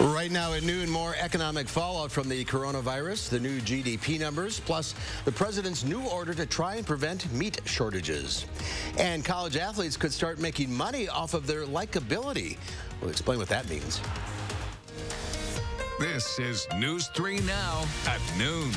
Right now at noon, more economic fallout from the coronavirus, the new GDP numbers, plus the president's new order to try and prevent meat shortages. And college athletes could start making money off of their likability. We'll explain what that means. This is News 3 Now at noon.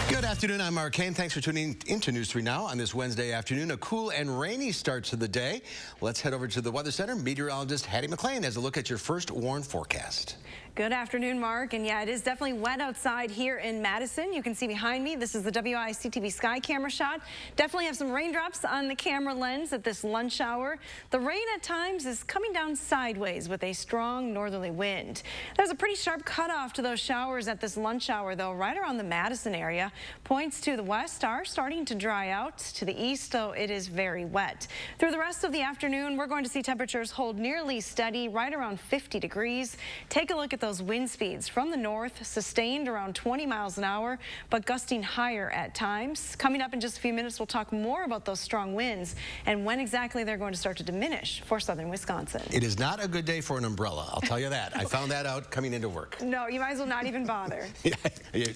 Good afternoon, I'm Mark Kane. Thanks for tuning into News 3 Now on this Wednesday afternoon. A cool and rainy start to the day. Let's head over to the Weather Center. Meteorologist Hattie McLean has a look at your first warn forecast. Good afternoon, Mark. And yeah, it is definitely wet outside here in Madison. You can see behind me, this is the WICTV sky camera shot. Definitely have some raindrops on the camera lens at this lunch hour. The rain at times is coming down sideways with a strong northerly wind. There's a pretty sharp cutoff to those showers at this lunch hour, though, right around the Madison area. Points to the west are starting to dry out. To the east, though, it is very wet. Through the rest of the afternoon, we're going to see temperatures hold nearly steady, right around 50 degrees. Take a look at those wind speeds from the north, sustained around 20 miles an hour, but gusting higher at times. Coming up in just a few minutes, we'll talk more about those strong winds and when exactly they're going to start to diminish for southern Wisconsin. It is not a good day for an umbrella, I'll tell you that. I found that out coming into work. No, you might as well not even bother. Yeah,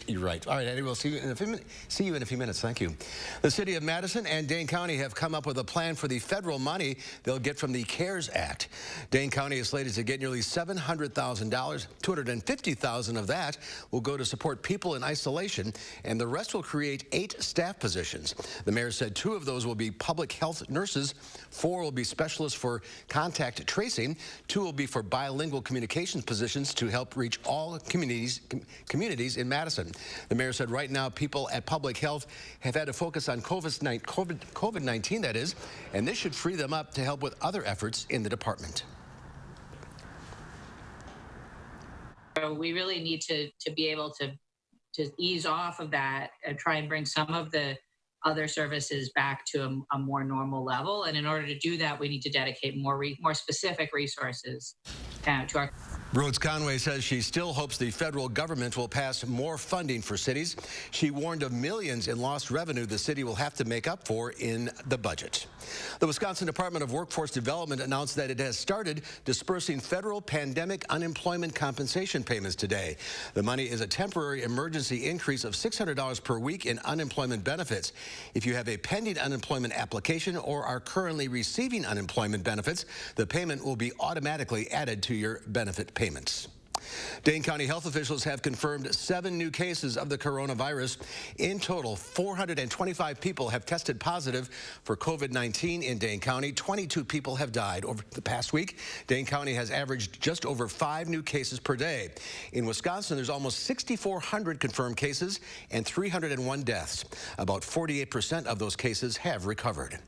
you're right. All right, Eddie, we'll see you in a few minutes. Thank you. The city of Madison and Dane County have come up with a plan for the federal money they'll get from the CARES Act. Dane County is slated to get nearly $700,000. $250,000 of that will go to support people in isolation, and the rest will create 8 staff positions. The mayor said 2 of those will be public health nurses, 4 will be specialists for contact tracing, 2 will be for bilingual communications positions to help reach all communities in Madison. The mayor said right now people at public health have had to focus on COVID-19, that is, and this should free them up to help with other efforts in the department. So we really need to be able to ease off of that and try and bring some of the other services back to a more normal level. And in order to do that, we need to dedicate more specific resources to our. Rhodes Conway says she still hopes the federal government will pass more funding for cities. She warned of millions in lost revenue the city will have to make up for in the budget. The Wisconsin Department of Workforce Development announced that it has started dispersing federal pandemic unemployment compensation payments today. The money is a temporary emergency increase of $600 per week in unemployment benefits. If you have a pending unemployment application or are currently receiving unemployment benefits, the payment will be automatically added to your benefit payments. Dane County health officials have confirmed 7 new cases of the coronavirus. In total, 425 people have tested positive for COVID-19 in Dane County. 22 people have died over the past week. Dane County has averaged just over 5 new cases per day. In Wisconsin, there's almost 6,400 confirmed cases and 301 deaths. About 48% of those cases have recovered.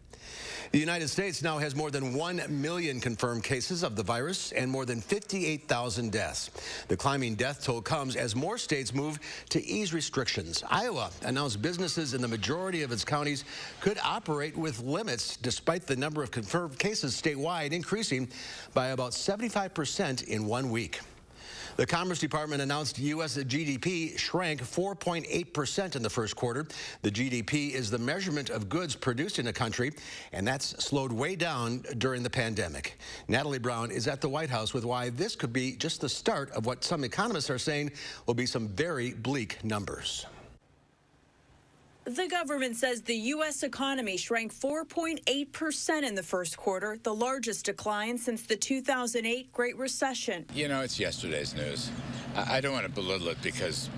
The United States now has more than 1 million confirmed cases of the virus and more than 58,000 deaths. The climbing death toll comes as more states move to ease restrictions. Iowa announced businesses in the majority of its counties could operate with limits despite the number of confirmed cases statewide increasing by about 75% in 1 week. The Commerce Department announced U.S. GDP shrank 4.8% in the first quarter. The GDP is the measurement of goods produced in a country, and that's slowed way down during the pandemic. Natalie Brown is at the White House with why this could be just the start of what some economists are saying will be some very bleak numbers. The government says the U.S. economy shrank 4.8% in the first quarter, the largest decline since the 2008 Great Recession. You know, it's yesterday's news. I don't want to belittle it because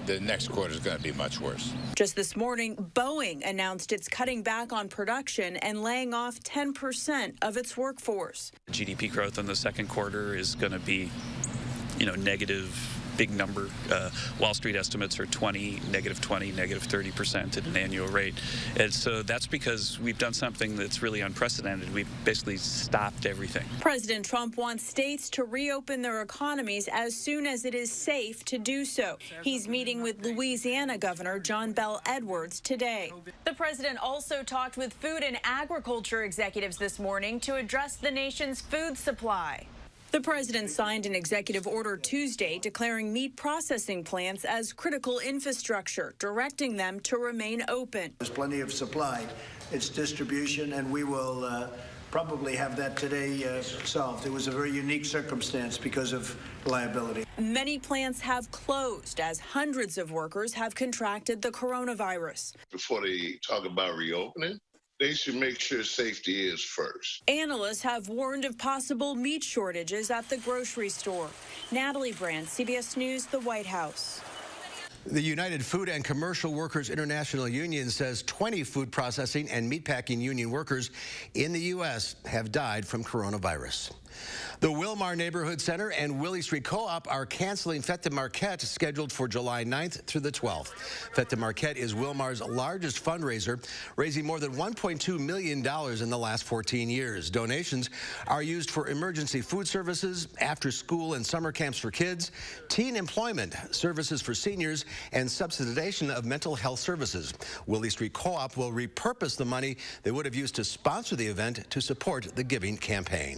the next quarter is going to be much worse. Just this morning, Boeing announced it's cutting back on production and laying off 10% of its workforce. GDP growth in the second quarter is going to be, negative. Big number. Wall Street estimates are negative 20, negative 30% at an annual rate. And so that's because we've done something that's really unprecedented. We've basically stopped everything. President Trump wants states to reopen their economies as soon as it is safe to do so. He's meeting with Louisiana Governor John Bel Edwards today. The president also talked with food and agriculture executives this morning to address the nation's food supply. The president signed an executive order Tuesday declaring meat processing plants as critical infrastructure, directing them to remain open. There's plenty of supply. It's distribution, and we will probably have that today solved. It was a very unique circumstance because of liability. Many plants have closed as hundreds of workers have contracted the coronavirus. Before they talk about reopening, they should make sure safety is first. Analysts have warned of possible meat shortages at the grocery store. Natalie Brand, CBS News, the White House. The United Food and Commercial Workers International Union says 20 food processing and meatpacking union workers in the U.S. have died from coronavirus. The Wilmar Neighborhood Center and Willie Street Co-op are canceling Fête de Marquette, scheduled for July 9th through the 12th. Fête de Marquette is Wilmar's largest fundraiser, raising more than $1.2 million in the last 14 years. Donations are used for emergency food services, after-school and summer camps for kids, teen employment, services for seniors, and subsidization of mental health services. Willie Street Co-op will repurpose the money they would have used to sponsor the event to support the giving campaign.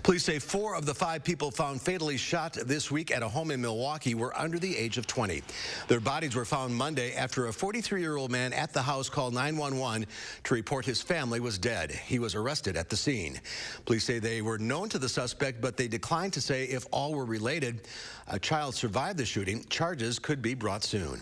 Police say 4 of the 5 people found fatally shot this week at a home in Milwaukee were under the age of 20. Their bodies were found Monday after a 43-year-old man at the house called 911 to report his family was dead. He was arrested at the scene. Police say they were known to the suspect, but they declined to say if all were related. A child survived the shooting. Charges could be brought soon.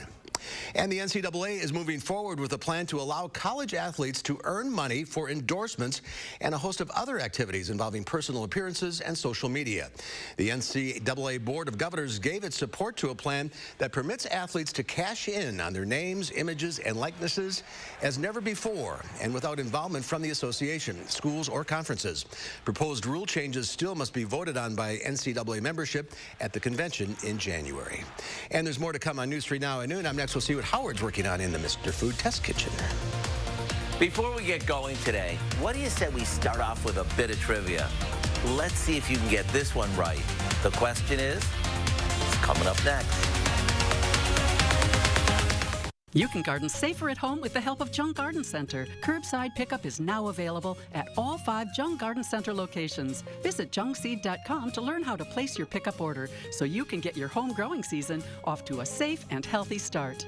And the NCAA is moving forward with a plan to allow college athletes to earn money for endorsements and a host of other activities involving personal appearances and social media. The NCAA Board of Governors gave its support to a plan that permits athletes to cash in on their names, images, and likenesses as never before and without involvement from the association, schools, or conferences. Proposed rule changes still must be voted on by NCAA membership at the convention in January. And there's more to come on News 3 Now at noon. I'm next. We'll see what Howard's working on in the Mr. Food Test Kitchen. Before we get going today, what do you say we start off with a bit of trivia? Let's see if you can get this one right. The question is, it's coming up next. You can garden safer at home with the help of Jung Garden Center. Curbside pickup is now available at all 5 Jung Garden Center locations. Visit jungseed.com to learn how to place your pickup order so you can get your home growing season off to a safe and healthy start.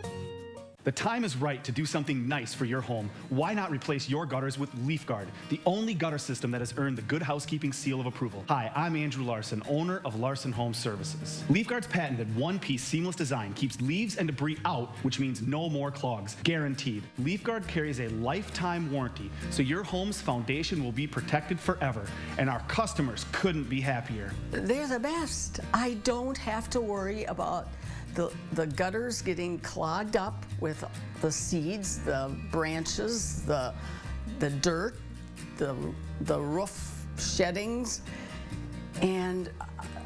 The time is right to do something nice for your home. Why not replace your gutters with LeafGuard, the only gutter system that has earned the Good Housekeeping seal of approval? Hi, I'm Andrew Larson, owner of Larson Home Services. LeafGuard's patented one-piece seamless design keeps leaves and debris out, which means no more clogs, guaranteed. LeafGuard carries a lifetime warranty, so your home's foundation will be protected forever, and our customers couldn't be happier. They're the best. I don't have to worry about the gutters getting clogged up with the seeds, the branches, the dirt, the roof sheddings, and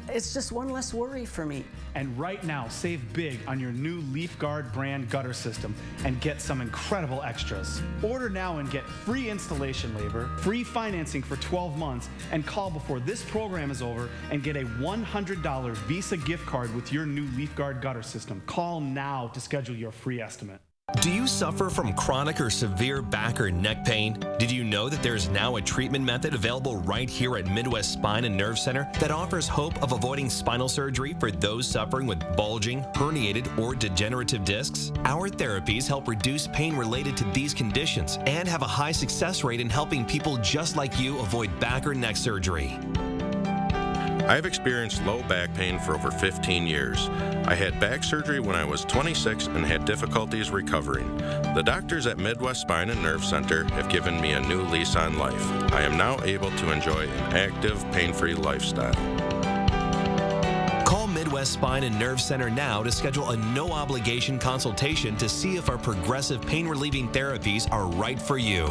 it's just one less worry for me. And right now, save big on your new LeafGuard brand gutter system and get some incredible extras. Order now and get free installation labor, free financing for 12 months, and call before this program is over and get a $100 Visa gift card with your new LeafGuard gutter system. Call now to schedule your free estimate. Do you suffer from chronic or severe back or neck pain? Did you know that there is now a treatment method available right here at Midwest Spine and Nerve Center that offers hope of avoiding spinal surgery for those suffering with bulging, herniated, or degenerative discs? Our therapies help reduce pain related to these conditions and have a high success rate in helping people just like you avoid back or neck surgery. I've experienced low back pain for over 15 years. I had back surgery when I was 26 and had difficulties recovering. The doctors at Midwest Spine and Nerve Center have given me a new lease on life. I am now able to enjoy an active, pain-free lifestyle. Call Midwest Spine and Nerve Center now to schedule a no-obligation consultation to see if our progressive pain-relieving therapies are right for you.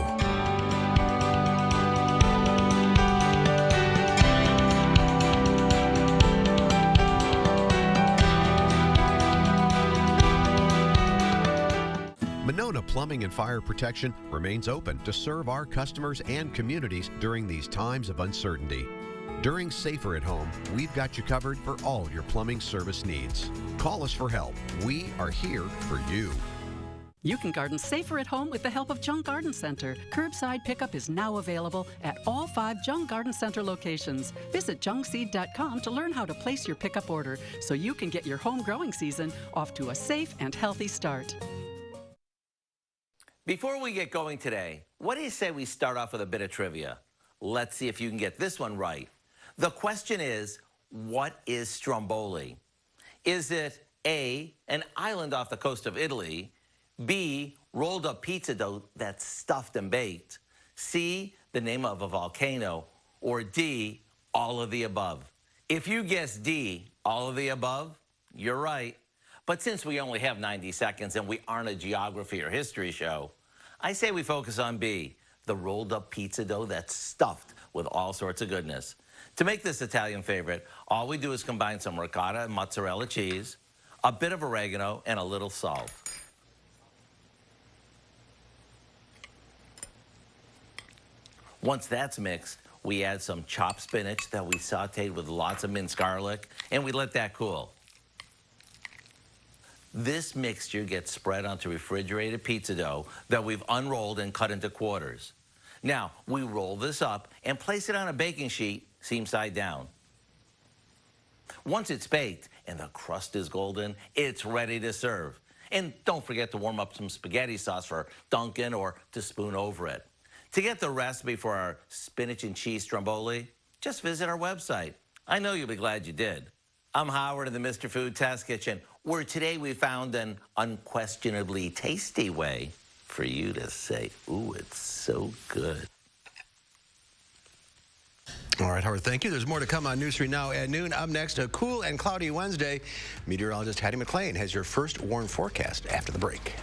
Monona Plumbing and Fire Protection remains open to serve our customers and communities during these times of uncertainty. During Safer at Home, we've got you covered for all your plumbing service needs. Call us for help. We are here for you. You can garden safer at home with the help of Jung Garden Center. Curbside pickup is now available at all 5 Jung Garden Center locations. Visit jungseed.com to learn how to place your pickup order so you can get your home growing season off to a safe and healthy start. Before we get going today, what do you say we start off with a bit of trivia? Let's see if you can get this one right. The question is, what is Stromboli? Is it A, an island off the coast of Italy, B, rolled up pizza dough that's stuffed and baked, C, the name of a volcano, or D, all of the above? If you guess D, all of the above, you're right. But since we only have 90 seconds and we aren't a geography or history show, I say we focus on B, the rolled up pizza dough that's stuffed with all sorts of goodness. To make this Italian favorite, all we do is combine some ricotta and mozzarella cheese, a bit of oregano, and a little salt. Once that's mixed, we add some chopped spinach that we sauteed with lots of minced garlic, and we let that cool. This mixture gets spread onto refrigerated pizza dough that we've unrolled and cut into quarters. Now, we roll this up and place it on a baking sheet, seam side down. Once it's baked and the crust is golden, it's ready to serve. And don't forget to warm up some spaghetti sauce for Dunkin' or to spoon over it. To get the recipe for our spinach and cheese stromboli, just visit our website. I know you'll be glad you did. I'm Howard in the Mr. Food Test Kitchen, where today we found an unquestionably tasty way for you to say, ooh, it's so good. All right, Howard, thank you. There's more to come on News 3 Now at noon. Up next, a cool and cloudy Wednesday. Meteorologist Hattie McLean has your first warm forecast after the break.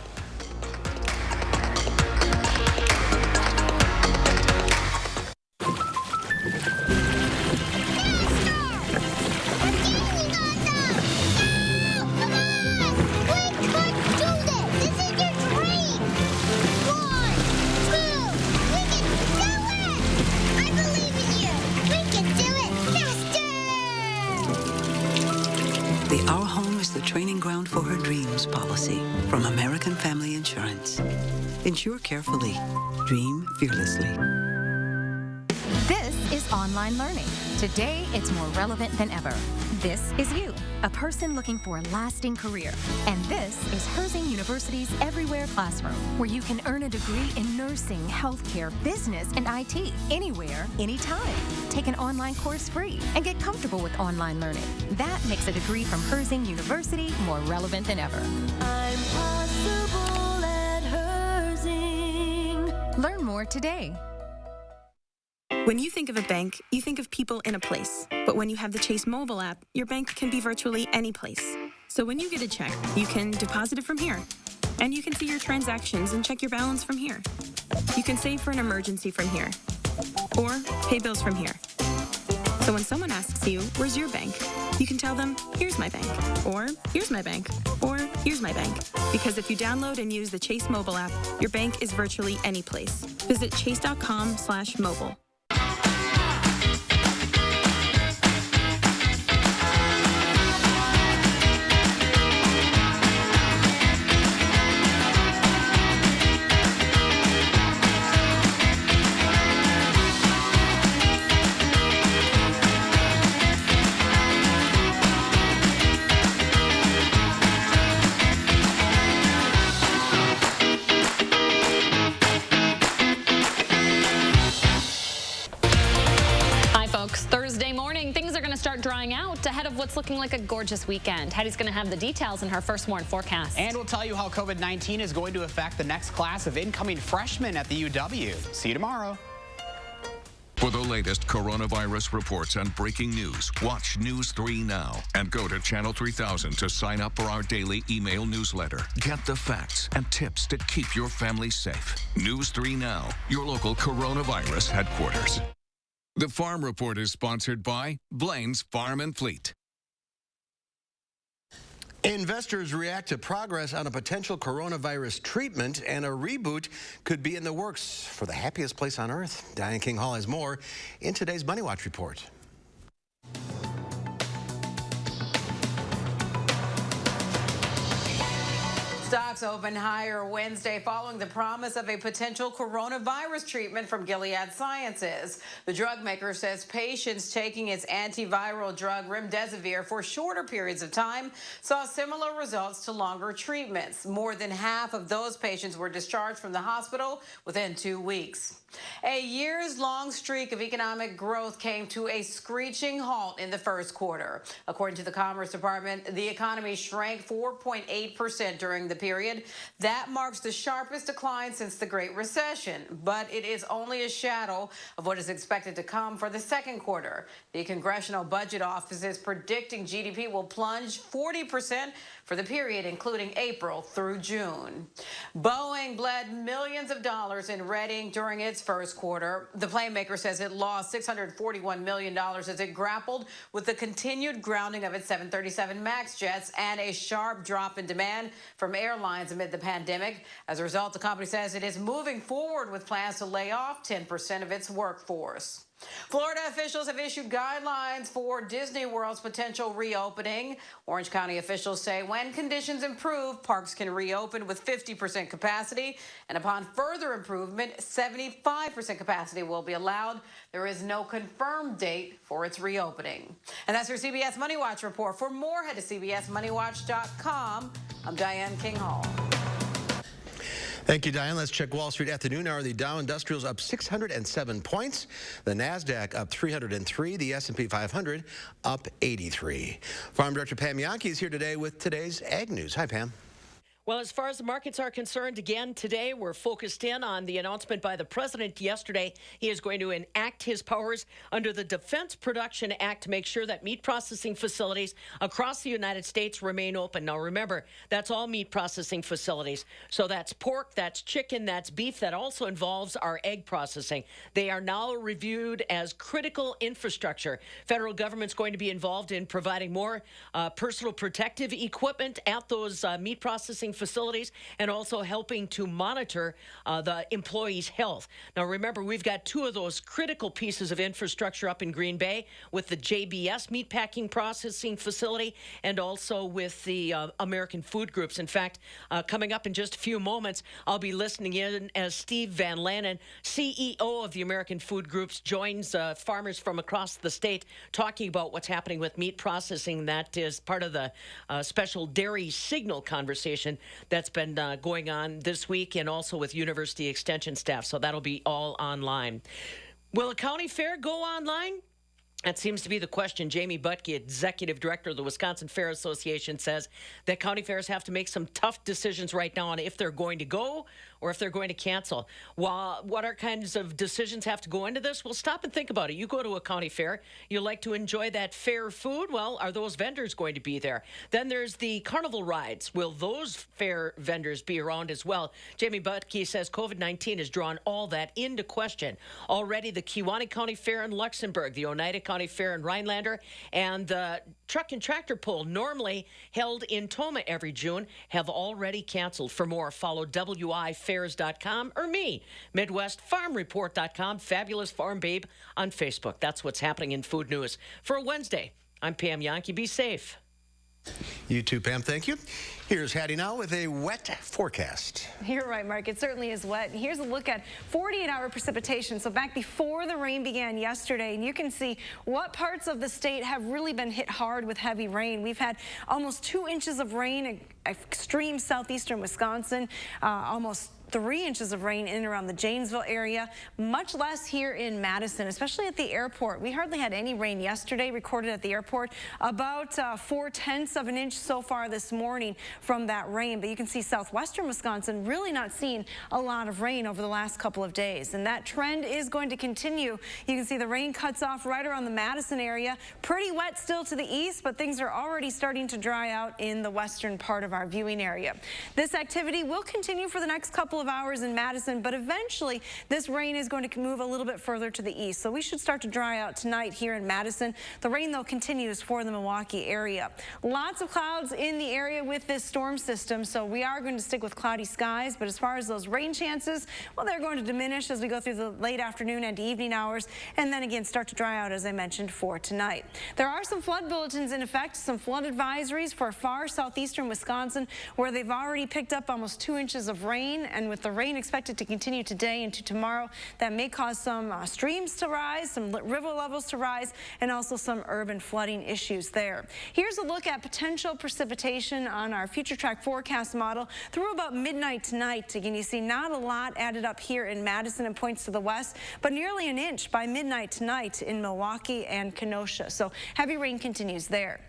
Our home is the training ground for her dreams policy from American Family Insurance. Insure carefully. Dream fearlessly. This is online learning. Today, it's more relevant than ever. This is you, a person looking for a lasting career. And this is Herzing University's Everywhere Classroom, where you can earn a degree in nursing, healthcare, business, and IT, anywhere, anytime. Take an online course free and get comfortable with online learning. That makes a degree from Herzing University more relevant than ever. I'm possible at Herzing. Learn more today. When you think of a bank, you think of people in a place. But when you have the Chase mobile app, your bank can be virtually any place. So when you get a check, you can deposit it from here. And you can see your transactions and check your balance from here. You can save for an emergency from here. Or pay bills from here. So when someone asks you, where's your bank? You can tell them, here's my bank. Or here's my bank. Or here's my bank. Because if you download and use the Chase mobile app, your bank is virtually any place. Visit chase.com/mobile. Thursday morning, things are going to start drying out ahead of what's looking like a gorgeous weekend. Hattie's going to have the details in her first morning forecast. And we'll tell you how COVID-19 is going to affect the next class of incoming freshmen at the UW. See you tomorrow. For the latest coronavirus reports and breaking news, watch News 3 Now and go to Channel 3000 to sign up for our daily email newsletter. Get the facts and tips to keep your family safe. News 3 Now, your local coronavirus headquarters. The Farm Report is sponsored by Blaine's Farm and Fleet. Investors react to progress on a potential coronavirus treatment, and a reboot could be in the works for the happiest place on earth. Diane King Hall has more in today's Money Watch report. Stocks opened higher Wednesday following the promise of a potential coronavirus treatment from Gilead Sciences. The drug maker says patients taking its antiviral drug remdesivir for shorter periods of time saw similar results to longer treatments. More than half of those patients were discharged from the hospital within 2 weeks. A years-long streak of economic growth came to a screeching halt in the first quarter. According to the Commerce Department, the economy shrank 4.8% during the period. That marks the sharpest decline since the Great Recession, but it is only a shadow of what is expected to come for the second quarter. The Congressional Budget Office is predicting GDP will plunge 40% for the period, including April through June. Boeing bled millions of dollars in Reading during its first quarter. The plane maker says it lost $641 million as it grappled with the continued grounding of its 737 MAX jets and a sharp drop in demand from airlines amid the pandemic. As a result, the company says it is moving forward with plans to lay off 10% of its workforce. Florida officials have issued guidelines for Disney World's potential reopening. Orange County officials say when conditions improve, parks can reopen with 50% capacity, and upon further improvement, 75% capacity will be allowed. There is no confirmed date for its reopening. And that's your CBS Money Watch report. For more, head to cbsmoneywatch.com. I'm Diane King Hall. Thank you, Diane. Let's check Wall Street at the noon hour. The Dow Industrials up 607 points. The NASDAQ up 303. The S&P 500 up 83. Farm Director Pam Jahnke is here today with today's Ag News. Hi, Pam. Well, as far as the markets are concerned, again, today we're focused in on the announcement by the president yesterday. He is going to enact his powers under the Defense Production Act to make sure that meat processing facilities across the United States remain open. Now, remember, that's all meat processing facilities. So that's pork, that's chicken, that's beef. That also involves our egg processing. They are now reviewed as critical infrastructure. Federal government's going to be involved in providing more personal protective equipment at those meat processing facilities and also helping to monitor the employees' health. Now, remember, we've got two of those critical pieces of infrastructure up in Green Bay with the JBS meatpacking processing facility and also with the American Food Groups. In fact, coming up in just a few moments, I'll be listening in as Steve Van Lannen, CEO of the American Food Groups, joins farmers from across the state talking about what's happening with meat processing. That is part of the special dairy signal conversation that's been going on this week and also with university extension staff. So that'll be all online. Will a county fair go online? That seems to be the question. Jamie Butke, executive director of the Wisconsin Fair Association, says that county fairs have to make some tough decisions right now on if they're going to go or if they're going to cancel. What are kinds of decisions have to go into this? Well, stop and think about it. You go to a county fair, you like to enjoy that fair food. Well, are those vendors going to be there? Then there's the carnival rides. Will those fair vendors be around as well? Jamie Butke says COVID-19 has drawn all that into question. Already the Kewaunee County Fair in Luxembourg, the Oneida County Fair in Rhinelander, and the truck and tractor pull normally held in Toma every June have already canceled. For more, follow WIFairs.com or me, MidwestFarmReport.com, Fabulous Farm Babe on Facebook. That's what's happening in food news. For Wednesday, I'm Pam Jahnke. Be safe. You too, Pam. Thank you. Here's Hattie now with a wet forecast. You're right, Mark. It certainly is wet. Here's a look at 48-hour precipitation. So back before the rain began yesterday, and you can see what parts of the state have really been hit hard with heavy rain. We've had almost 2 inches of rain in extreme southeastern Wisconsin, almost 3 inches of rain in and around the Janesville area, much less here in Madison, especially at the airport. We hardly had any rain yesterday recorded at the airport, about 0.4 of an inch so far this morning from that rain. But you can see southwestern Wisconsin really not seeing a lot of rain over the last couple of days. And that trend is going to continue. You can see the rain cuts off right around the Madison area. Pretty wet still to the east, but things are already starting to dry out in the western part of our viewing area. This activity will continue for the next couple of hours in Madison, but eventually this rain is going to move a little bit further to the east. So we should start to dry out tonight here in Madison. The rain, though, continues for the Milwaukee area. Lots of clouds in the area with this storm system, so we are going to stick with cloudy skies. But as far as those rain chances, well, they're going to diminish as we go through the late afternoon and evening hours, and then again start to dry out, as I mentioned, for tonight. There are some flood bulletins in effect, some flood advisories for far southeastern Wisconsin, where they've already picked up almost 2 inches of rain, and with the rain expected to continue today into tomorrow, that may cause some streams to rise, some river levels to rise, and also some urban flooding issues there. Here's a look at potential precipitation on our future track forecast model through about midnight tonight. Again, you see not a lot added up here in Madison and points to the west, but nearly an inch by midnight tonight in Milwaukee and Kenosha. So heavy rain continues there.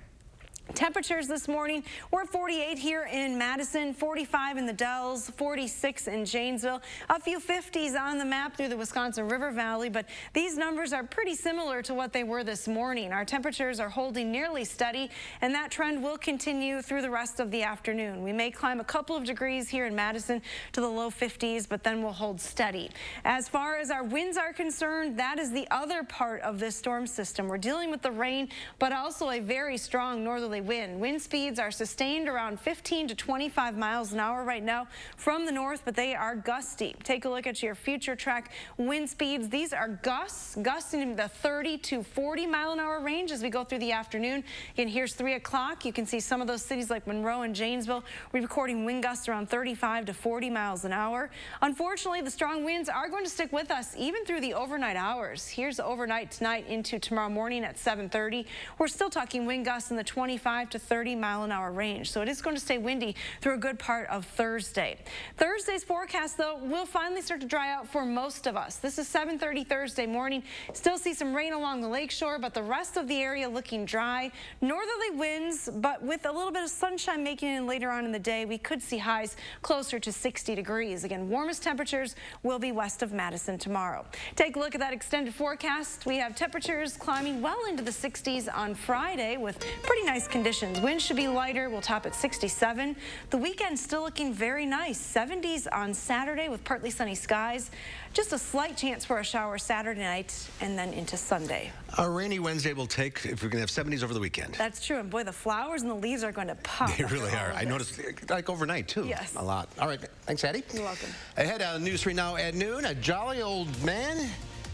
Temperatures this morning, we're at 48 here in Madison, 45 in the Dells, 46 in Janesville. A few 50s on the map through the Wisconsin River Valley, but these numbers are pretty similar to what they were this morning. Our temperatures are holding nearly steady, and that trend will continue through the rest of the afternoon. We may climb a couple of degrees here in Madison to the low 50s, but then we'll hold steady. As far as our winds are concerned, that is the other part of this storm system. We're dealing with the rain, but also a very strong northerly wind. Wind speeds are sustained around 15 to 25 miles an hour right now from the north, but they are gusty. Take a look at your future track wind speeds. These are gusts, gusting in the 30 to 40 mile an hour range as we go through the afternoon. Again, here's 3 o'clock. You can see some of those cities like Monroe and Janesville. We're recording wind gusts around 35 to 40 miles an hour. Unfortunately, the strong winds are going to stick with us even through the overnight hours. Here's the overnight tonight into tomorrow morning at 7:30. We're still talking wind gusts in the 25 to 30 mile an hour range. So it is going to stay windy through a good part of Thursday. Thursday's forecast, though, will finally start to dry out for most of us. This is 7:30 Thursday morning. Still see some rain along the lakeshore, but the rest of the area looking dry. Northerly winds, but with a little bit of sunshine making it in later on in the day, we could see highs closer to 60 degrees. Again, warmest temperatures will be west of Madison tomorrow. Take a look at that extended forecast. We have temperatures climbing well into the 60s on Friday with pretty nice conditions. Winds should be lighter. We'll top at 67. The weekend still looking very nice. 70s on Saturday with partly sunny skies. Just a slight chance for a shower Saturday night and then into Sunday. A rainy Wednesday will take if we can have 70s over the weekend. That's true. And boy, the flowers and the leaves are going to pop. They really are. I noticed like overnight too. Yes. A lot. All right. Thanks, Addie. You're welcome. Ahead on News 3 Now at noon, a jolly old man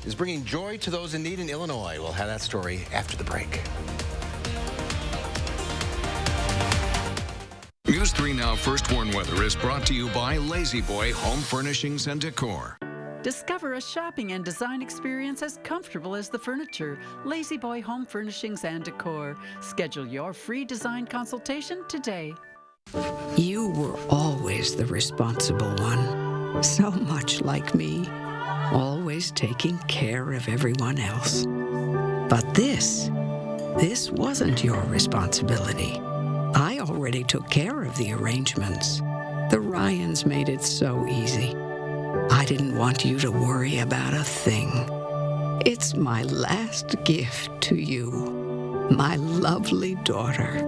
is bringing joy to those in need in Illinois. We'll have that story after the break. News 3 Now First Warn Weather is brought to you by Lazy Boy Home Furnishings and Decor. Discover a shopping and design experience as comfortable as the furniture. Lazy Boy Home Furnishings and Decor. Schedule your free design consultation today. You were always the responsible one. So much like me. Always taking care of everyone else. But this wasn't your responsibility. I already took care of the arrangements. The Ryans made it so easy. I didn't want you to worry about a thing. It's my last gift to you, my lovely daughter.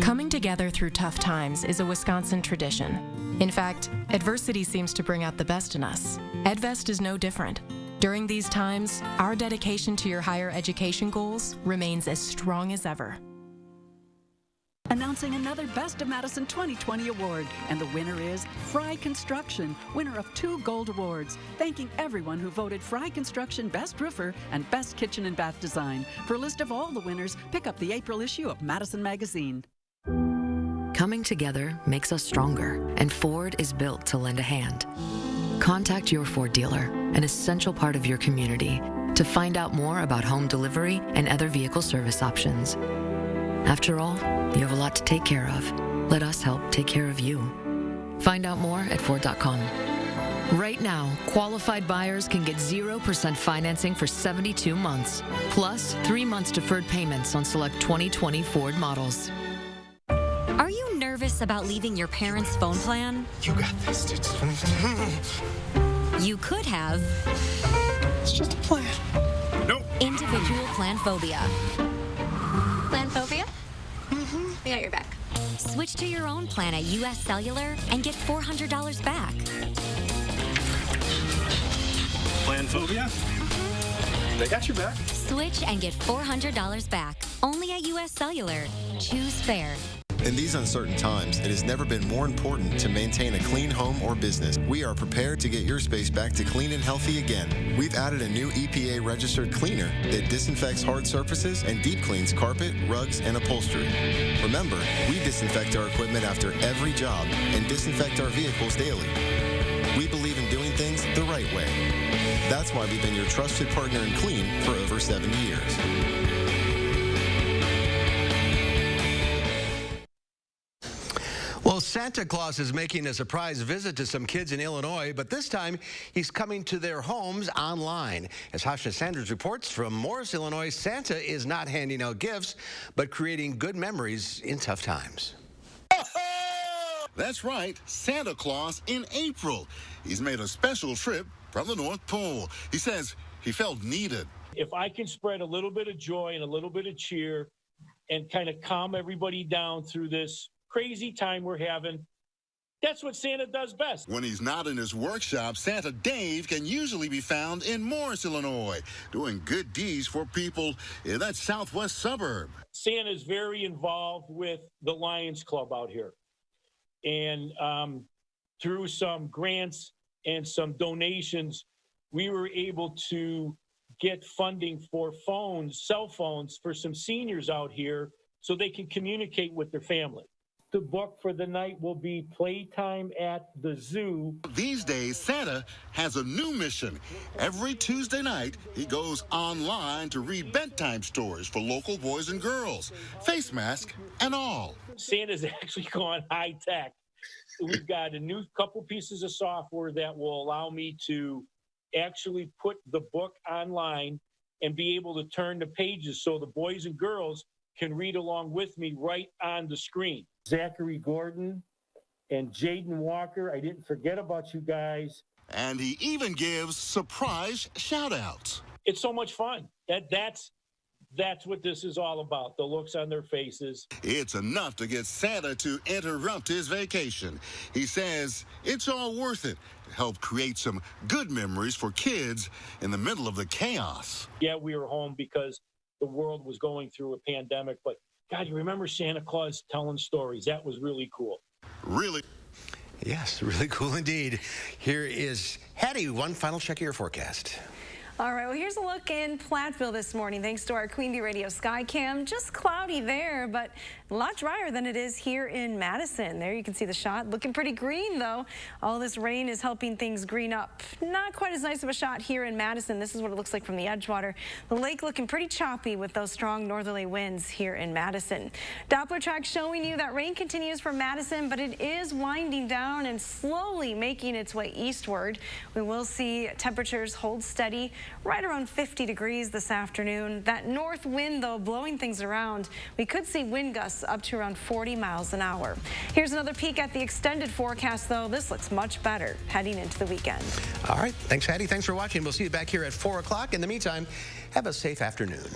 Coming together through tough times is a Wisconsin tradition. In fact, adversity seems to bring out the best in us. EdVest is no different. During these times, our dedication to your higher education goals remains as strong as ever. Announcing another Best of Madison 2020 award, and the winner is Fry Construction, winner of 2 gold awards. Thanking everyone who voted Fry Construction Best Roofer and Best Kitchen and Bath Design. For a list of all the winners, pick up the April issue of Madison Magazine. Coming together makes us stronger, and Ford is built to lend a hand. Contact your Ford dealer, an essential part of your community, to find out more about home delivery and other vehicle service options. After all, you have a lot to take care of. Let us help take care of you. Find out more at Ford.com. Right now, qualified buyers can get 0% financing for 72 months, plus 3 months deferred payments on select 2020 Ford models. Are you nervous about leaving your parents' phone plan? You got this. You could have. It's just a plan. Nope. Individual plan phobia. Plan phobia? We got your back. Switch to your own plan at US Cellular and get $400 back. Plan phobia? They got your back. Switch and get $400 back. Only at US Cellular. Choose fair. In these uncertain times, it has never been more important to maintain a clean home or business. We are prepared to get your space back to clean and healthy again. We've added a new EPA-registered cleaner that disinfects hard surfaces and deep cleans carpet, rugs, and upholstery. Remember, we disinfect our equipment after every job and disinfect our vehicles daily. We believe in doing things the right way. That's why we've been your trusted partner in clean for over 70 years. Well, Santa Claus is making a surprise visit to some kids in Illinois, but this time he's coming to their homes online. As Hasha Sanders reports from Morris, Illinois, Santa is not handing out gifts, but creating good memories in tough times. That's right, Santa Claus in April. He's made a special trip from the North Pole. He says he felt needed. If I can spread a little bit of joy and a little bit of cheer and kind of calm everybody down through this crazy time we're having, that's what Santa does best. When he's not in his workshop, Santa Dave can usually be found in Morris, Illinois, doing good deeds for people in that southwest suburb. Santa's very involved with the Lions Club out here. And through some grants and some donations, we were able to get funding for phones, cell phones, for some seniors out here so they can communicate with their family. The book for the night will be Playtime at the Zoo. These days, Santa has a new mission. Every Tuesday night, he goes online to read bedtime stories for local boys and girls, face mask and all. Santa's actually gone high tech. We've got a new couple pieces of software that will allow me to actually put the book online and be able to turn the pages so the boys and girls can read along with me right on the screen. Zachary Gordon and Jaden Walker, I didn't forget about you guys. And he even gives surprise shout-outs. It's so much fun. That's what this is all about, the looks on their faces. It's enough to get Santa to interrupt his vacation. He says it's all worth it to help create some good memories for kids in the middle of the chaos. Yeah, we were home because the world was going through a pandemic, but God, you remember Santa Claus telling stories? That was really cool. Really? Yes, really cool indeed. Here is Hattie, one final check of your forecast. All right, well, here's a look in Platteville this morning, thanks to our Queen Bee Radio Skycam. Just cloudy there, but a lot drier than it is here in Madison. There you can see the shot. Looking pretty green, though. All this rain is helping things green up. Not quite as nice of a shot here in Madison. This is what it looks like from the Edgewater. The lake looking pretty choppy with those strong northerly winds here in Madison. Doppler track showing you that rain continues from Madison, but it is winding down and slowly making its way eastward. We will see temperatures hold steady right around 50 degrees this afternoon. That north wind, though, blowing things around. We could see wind gusts up to around 40 miles an hour. Here's another peek at the extended forecast, though. This looks much better heading into the weekend. All right. Thanks, Hattie. Thanks for watching. We'll see you back here at 4 o'clock. In the meantime, have a safe afternoon.